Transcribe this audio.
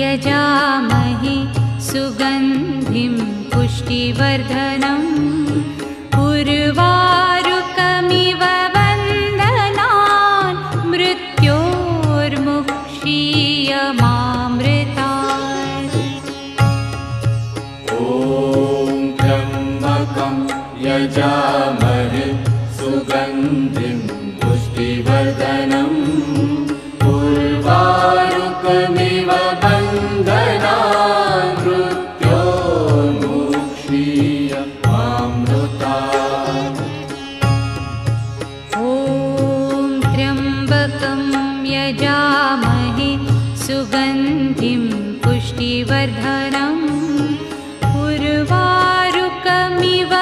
यजामहे सुगन्धिं पुष्टिवर्धनम् उर्वारुकमिव वन्दनान् मृत्योर्मुक्षीयमामृतात्। ॐ त्र्यम्बकं यजामहे सुगन्धिं पुष्टिवर्धनम् उर्वारुकमिव वन्दनान् मृत्योर्मुक्षीयमामृतात्। ॐ त्र्यम्बकं यजामहे सुगन्धिं पुष्टिवर्धनम् उर्वारुकमिव